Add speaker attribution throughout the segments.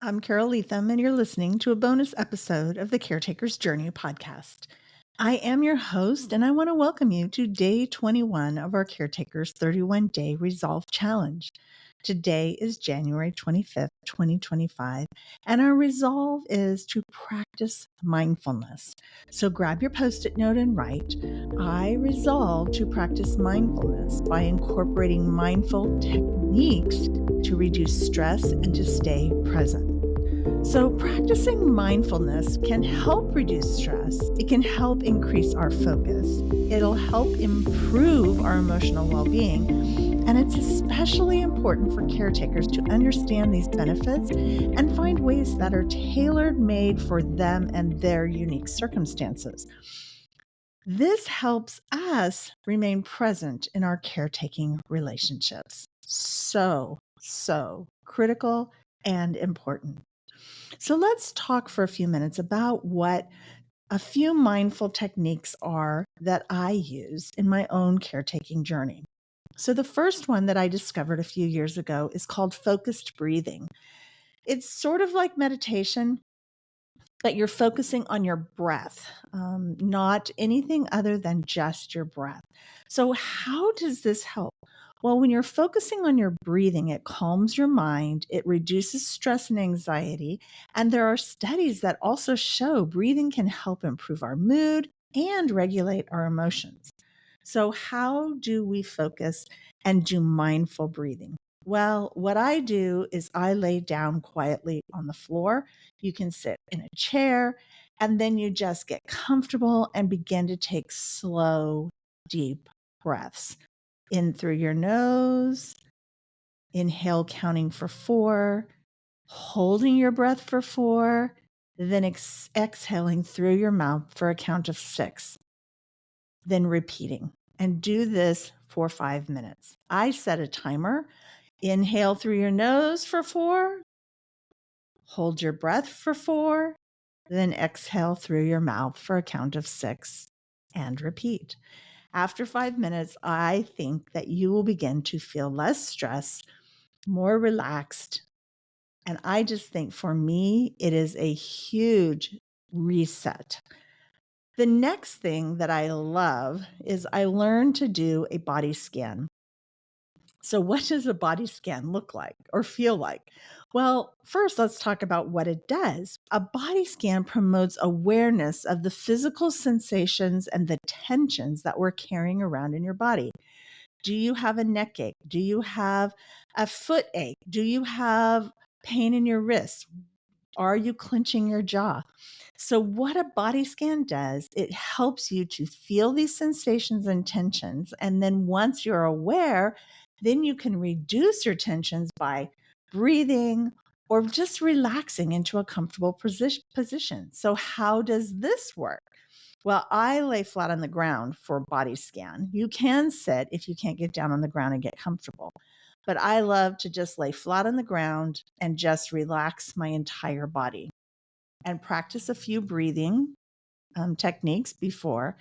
Speaker 1: I'm Carole Leathem, and you're listening to a bonus episode of the Caretakers Journey podcast. I am your host, and I want to welcome you to day 21 of our Caretakers 31-Day Resolve Challenge. Today is January 25th, 2025, and our resolve is to practice mindfulness. So grab your Post-it note and write, I resolve to practice mindfulness by incorporating mindful techniques to reduce stress and to stay present. So, practicing mindfulness can help reduce stress. It can help increase our focus. It'll help improve our emotional well being. And it's especially important for caretakers to understand these benefits and find ways that are tailor made for them and their unique circumstances. This helps us remain present in our caretaking relationships. So critical and important. So let's talk for a few minutes about what a few mindful techniques are that I use in my own caretaking journey. So the first one that I discovered a few years ago is called focused breathing. It's sort of like meditation, but you're focusing on your breath, not anything other than just your breath. So how does this help? Well, when you're focusing on your breathing, it calms your mind, it reduces stress and anxiety, and there are studies that also show breathing can help improve our mood and regulate our emotions. So how do we focus and do mindful breathing? Well, what I do is I lay down quietly on the floor. You can sit in a chair, and then you just get comfortable and begin to take slow, deep breaths. In through your nose, inhale counting for 4, holding your breath for 4, then exhaling through your mouth for a count of 6, then repeating. And do this for 5 minutes. I set a timer. Inhale through your nose for 4, hold your breath for 4, then exhale through your mouth for a count of 6 and repeat. After 5 minutes, I think that you will begin to feel less stress, more relaxed. And I just think for me, it is a huge reset. The next thing that I love is I learned to do a body scan. So what does a body scan look like or feel like? Well, first, let's talk about what it does. A body scan promotes awareness of the physical sensations and the tensions that we're carrying around in your body. Do you have a neck ache? Do you have a foot ache? Do you have pain in your wrists? Are you clenching your jaw? So what a body scan does, it helps you to feel these sensations and tensions. And then once you're aware, then you can reduce your tensions by breathing or just relaxing into a comfortable position. So how does this work? Well, I lay flat on the ground for body scan. You can sit if you can't get down on the ground and get comfortable. But I love to just lay flat on the ground and just relax my entire body and practice a few breathing techniques before.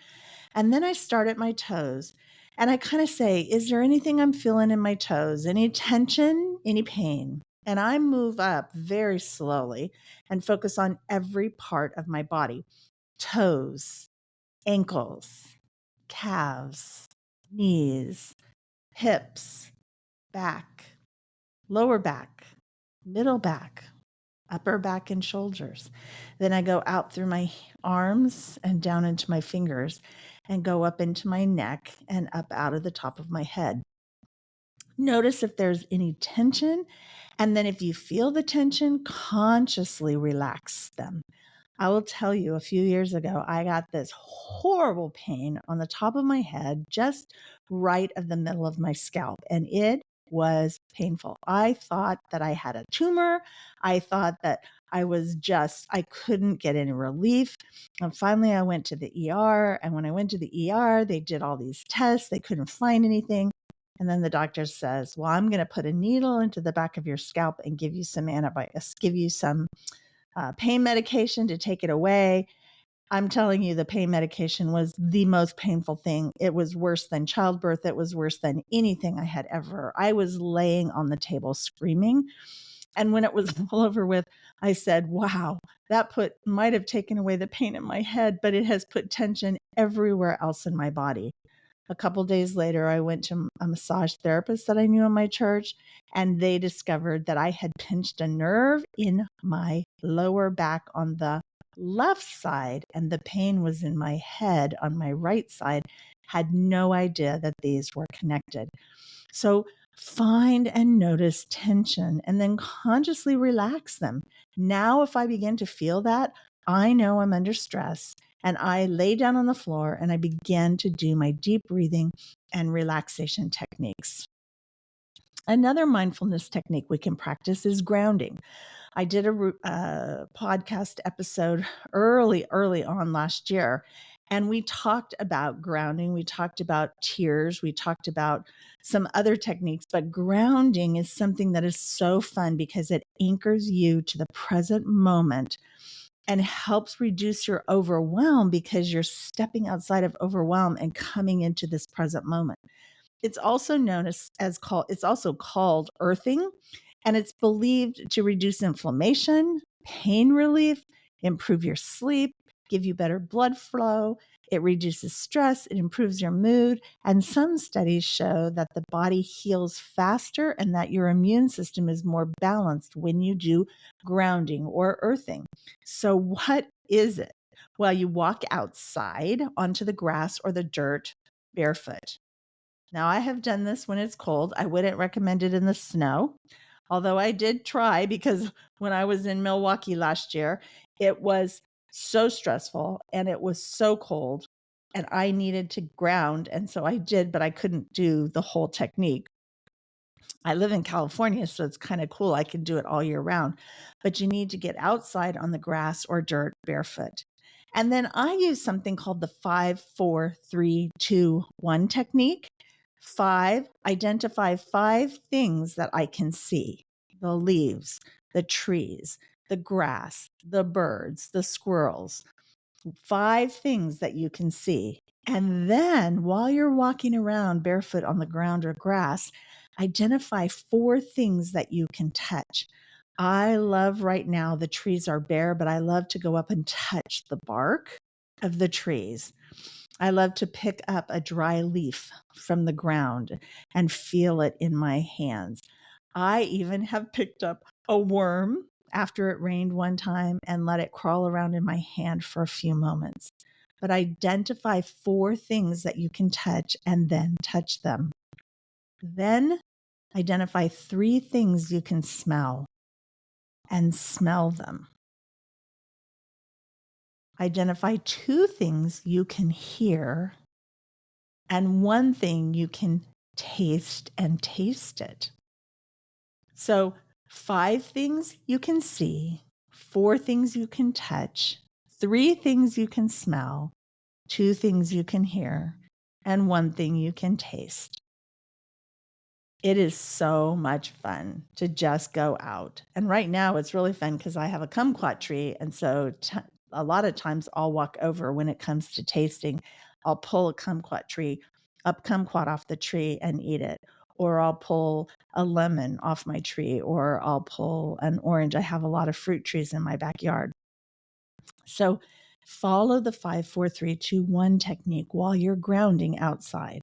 Speaker 1: And then I start at my toes and I kind of say, is there anything I'm feeling in my toes? Any tension, any pain? And I move up very slowly and focus on every part of my body: toes, ankles, calves, knees, hips, back, lower back, middle back, upper back and shoulders. Then I go out through my arms and down into my fingers and go up into my neck and up out of the top of my head. Notice if there's any tension. And then if you feel the tension, consciously relax them. I will tell you, a few years ago, I got this horrible pain on the top of my head, just right of the middle of my scalp. And it was painful. I thought that I had a tumor. I thought that I couldn't get any relief. And finally, I went to the ER. And when I went to the ER, they did all these tests. They couldn't find anything. And then the doctor says, well, I'm going to put a needle into the back of your scalp and give you some antibiotics, give you some pain medication to take it away. I'm telling you, the pain medication was the most painful thing. It was worse than childbirth. It was worse than anything I was laying on the table screaming. And when it was all over with, I said, wow, that might have taken away the pain in my head, but it has put tension everywhere else in my body. A couple days later, I went to a massage therapist that I knew in my church, and they discovered that I had pinched a nerve in my lower back on the left side, and the pain was in my head on my right side. Had no idea that these were connected. So find and notice tension and then consciously relax them. Now, if I begin to feel that, I know I'm under stress, and I lay down on the floor and I begin to do my deep breathing and relaxation techniques. Another mindfulness technique we can practice is grounding. I did a podcast episode early on last year, and we talked about grounding. We talked about tears. We talked about some other techniques, but grounding is something that is so fun because it anchors you to the present moment and helps reduce your overwhelm because you're stepping outside of overwhelm and coming into this present moment. It's also known it's also called earthing, and it's believed to reduce inflammation, pain relief, improve your sleep, give you better blood flow. It reduces stress, it improves your mood, and some studies show that the body heals faster and that your immune system is more balanced when you do grounding or earthing. So what is it? Well, you walk outside onto the grass or the dirt barefoot. Now, I have done this when it's cold. I wouldn't recommend it in the snow, although I did try because when I was in Milwaukee last year, it was so stressful and it was so cold and I needed to ground. And so I did, but I couldn't do the whole technique. I live in California, so it's kind of cool. I can do it all year round, but you need to get outside on the grass or dirt barefoot. And then I use something called the 5, 4, 3, 2, 1 technique. 5, identify 5 things that I can see: the leaves, the trees, the grass, the birds, the squirrels. 5 things that you can see. And then while you're walking around barefoot on the ground or grass, identify 4 things that you can touch. I love right now, the trees are bare, but I love to go up and touch the bark of the trees. I love to pick up a dry leaf from the ground and feel it in my hands. I even have picked up a worm after it rained one time and let it crawl around in my hand for a few moments. But identify 4 things that you can touch and then touch them. Then identify 3 things you can smell and smell them. Identify 2 things you can hear and 1 thing you can taste and taste it. So 5 things you can see, 4 things you can touch, 3 things you can smell, 2 things you can hear, and 1 thing you can taste. It is so much fun to just go out. And right now it's really fun because I have a kumquat tree. And so a lot of times I'll walk over when it comes to tasting. I'll pull a kumquat off the tree and eat it. Or I'll pull a lemon off my tree, or I'll pull an orange. I have a lot of fruit trees in my backyard. So follow the 5, 4, 3, 2, 1 technique while you're grounding outside.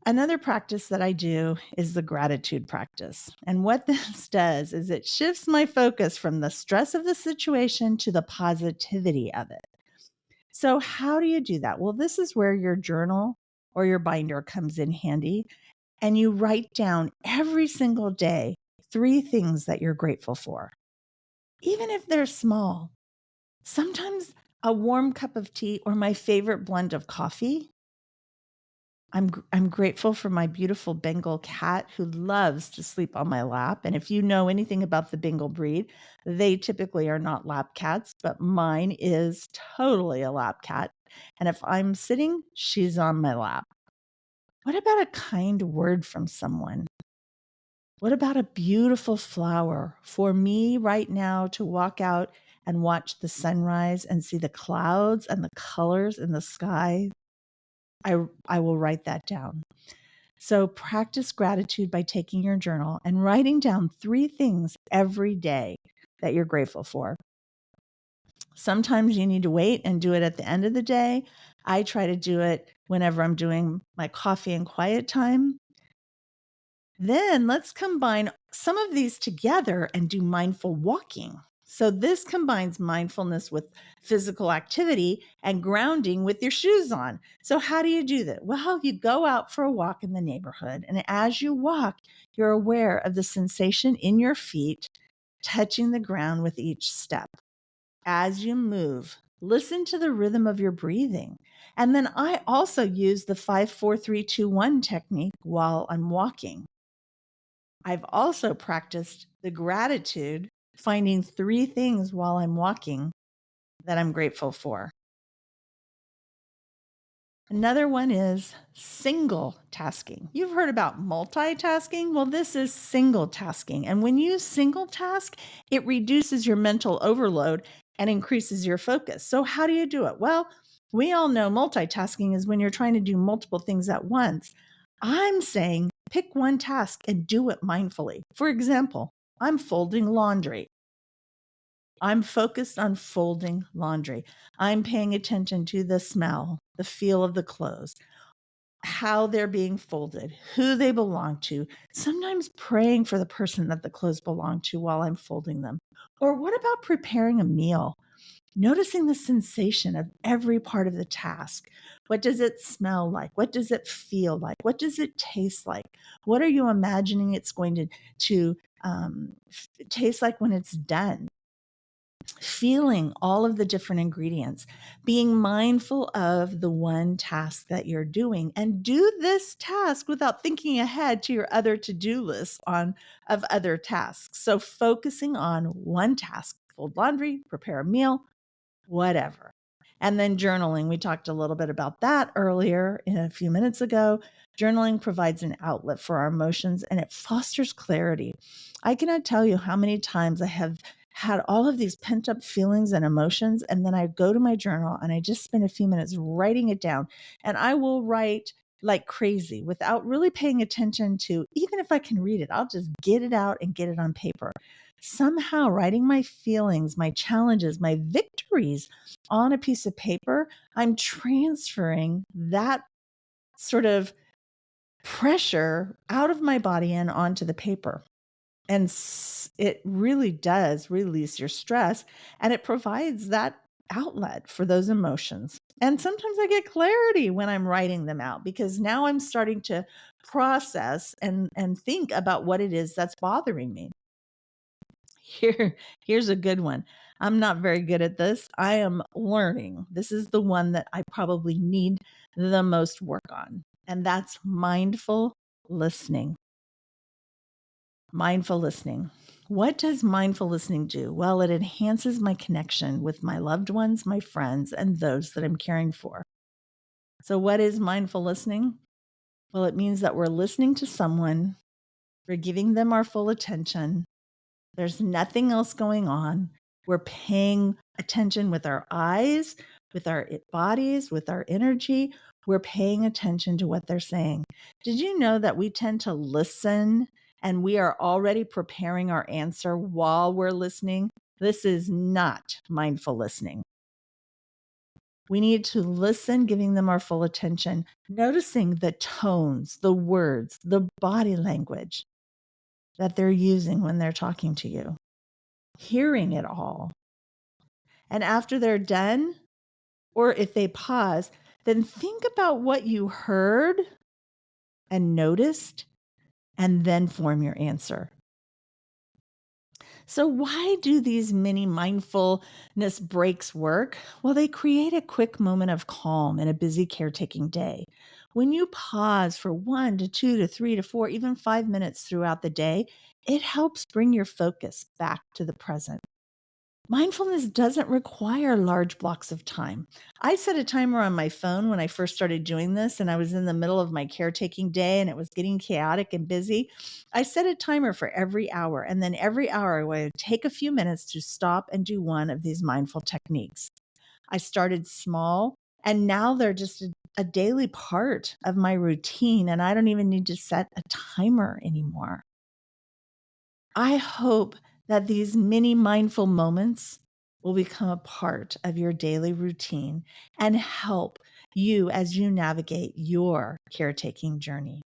Speaker 1: Another practice that I do is the gratitude practice. And what this does is it shifts my focus from the stress of the situation to the positivity of it. So how do you do that? Well, this is where your journal or your binder comes in handy. And you write down every single day 3 things that you're grateful for, even if they're small. Sometimes a warm cup of tea or my favorite blend of coffee. I'm grateful for my beautiful Bengal cat who loves to sleep on my lap. And if you know anything about the Bengal breed, they typically are not lap cats, but mine is totally a lap cat. And if I'm sitting, she's on my lap. What about a kind word from someone? What about a beautiful flower? For me right now to walk out and watch the sunrise and see the clouds and the colors in the sky, I will write that down. So practice gratitude by taking your journal and writing down 3 things every day that you're grateful for. Sometimes you need to wait and do it at the end of the day. I try to do it whenever I'm doing my coffee and quiet time. Then let's combine some of these together and do mindful walking. So this combines mindfulness with physical activity and grounding with your shoes on. So how do you do that? Well, you go out for a walk in the neighborhood, and as you walk, you're aware of the sensation in your feet touching the ground with each step. As you move, listen to the rhythm of your breathing. And then I also use the 5-4-3-2-1 technique while I'm walking. I've also practiced the gratitude, finding 3 things while I'm walking that I'm grateful for. Another one is single tasking. You've heard about multitasking. Well, this is single tasking. And when you single task, it reduces your mental overload and increases your focus. So, how do you do it? Well, we all know multitasking is when you're trying to do multiple things at once. I'm saying pick one task and do it mindfully. For example, I'm folding laundry. I'm focused on folding laundry. I'm paying attention to the smell, the feel of the clothes, how they're being folded, who they belong to, sometimes praying for the person that the clothes belong to while I'm folding them. Or what about preparing a meal? Noticing the sensation of every part of the task. What does it smell like? What does it feel like? What does it taste like? What are you imagining it's going to taste like when it's done? Feeling all of the different ingredients, being mindful of the one task that you're doing, and do this task without thinking ahead to your other to-do list of other tasks. So focusing on one task, fold laundry, prepare a meal, whatever. And then journaling. We talked a little bit about that earlier a few minutes ago. Journaling provides an outlet for our emotions and it fosters clarity. I cannot tell you how many times I have had all of these pent up feelings and emotions. And then I go to my journal and I just spend a few minutes writing it down. And I will write like crazy without really paying attention to, even if I can read it, I'll just get it out and get it on paper. Somehow writing my feelings, my challenges, my victories on a piece of paper, I'm transferring that sort of pressure out of my body and onto the paper. And it really does release your stress and it provides that outlet for those emotions. And sometimes I get clarity when I'm writing them out because now I'm starting to process and think about what it is that's bothering me. Here's a good one. I'm not very good at this. I am learning. This is the one that I probably need the most work on, and that's mindful listening. Mindful listening. What does mindful listening do? Well, it enhances my connection with my loved ones, my friends, and those that I'm caring for. So, what is mindful listening? Well, it means that we're listening to someone, we're giving them our full attention. There's nothing else going on. We're paying attention with our eyes, with our bodies, with our energy. We're paying attention to what they're saying. Did you know that we tend to listen and we are already preparing our answer while we're listening? This is not mindful listening. We need to listen, giving them our full attention, noticing the tones, the words, the body language that they're using when they're talking to you. Hearing it all. And after they're done, or if they pause, then think about what you heard and noticed, and then form your answer. So, why do these mini mindfulness breaks work? Well, they create a quick moment of calm in a busy caretaking day. When you pause for 1 to 2 to 3 to 4, even 5 minutes throughout the day, it helps bring your focus back to the present. Mindfulness doesn't require large blocks of time. I set a timer on my phone when I first started doing this, and I was in the middle of my caretaking day and it was getting chaotic and busy. I set a timer for every hour, and then every hour I would take a few minutes to stop and do one of these mindful techniques. I started small, and now they're just a daily part of my routine, and I don't even need to set a timer anymore. I hope that these mini mindful moments will become a part of your daily routine and help you as you navigate your caretaking journey.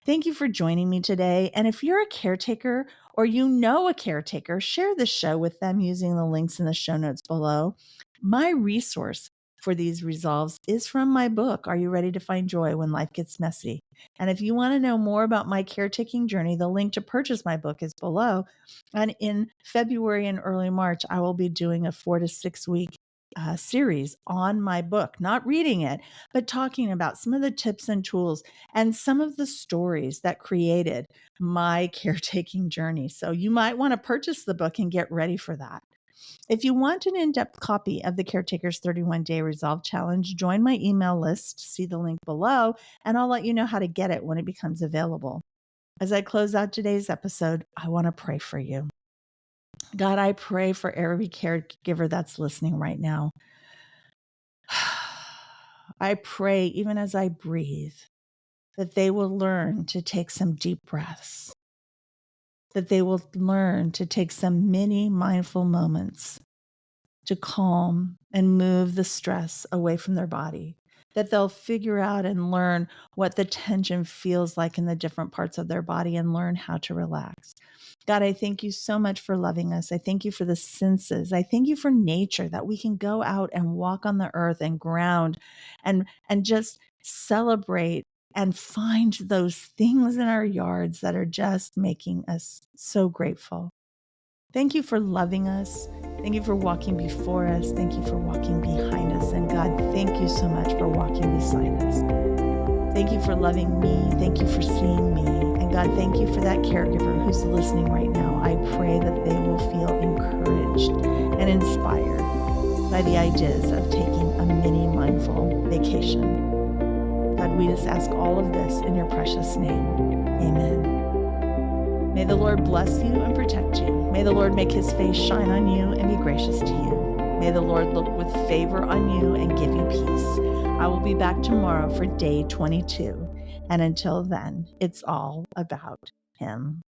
Speaker 1: Thank you for joining me today. And if you're a caretaker or you know a caretaker, share the show with them using the links in the show notes below. My resource for these resolves is from my book, Are You Ready to Find Joy When Life Gets Messy? And if you want to know more about my caretaking journey, the link to purchase my book is below. And in February and early March, I will be doing a 4 to 6 week series on my book, not reading it, but talking about some of the tips and tools and some of the stories that created my caretaking journey. So you might want to purchase the book and get ready for that. If you want an in-depth copy of the Caretakers 31-Day Resolve Challenge, join my email list, see the link below, and I'll let you know how to get it when it becomes available. As I close out today's episode, I want to pray for you. God, I pray for every caregiver that's listening right now. I pray, even as I breathe, that they will learn to take some deep breaths, that they will learn to take some mini mindful moments to calm and move the stress away from their body, that they'll figure out and learn what the tension feels like in the different parts of their body and learn how to relax. God, I thank you so much for loving us. I thank you for the senses. I thank you for nature, that we can go out and walk on the earth and ground and just celebrate and find those things in our yards that are just making us so grateful. Thank you for loving us. Thank you for walking before us. Thank you for walking behind us. And God, thank you so much for walking beside us. Thank you for loving me. Thank you for seeing me. And God, thank you for that caregiver who's listening right now. I pray that they will feel encouraged and inspired by the ideas of taking a mini mindful vacation. God, we just ask all of this in your precious name. Amen. May the Lord bless you and protect you. May the Lord make his face shine on you and be gracious to you. May the Lord look with favor on you and give you peace. I will be back tomorrow for day 22. And until then, it's all about him.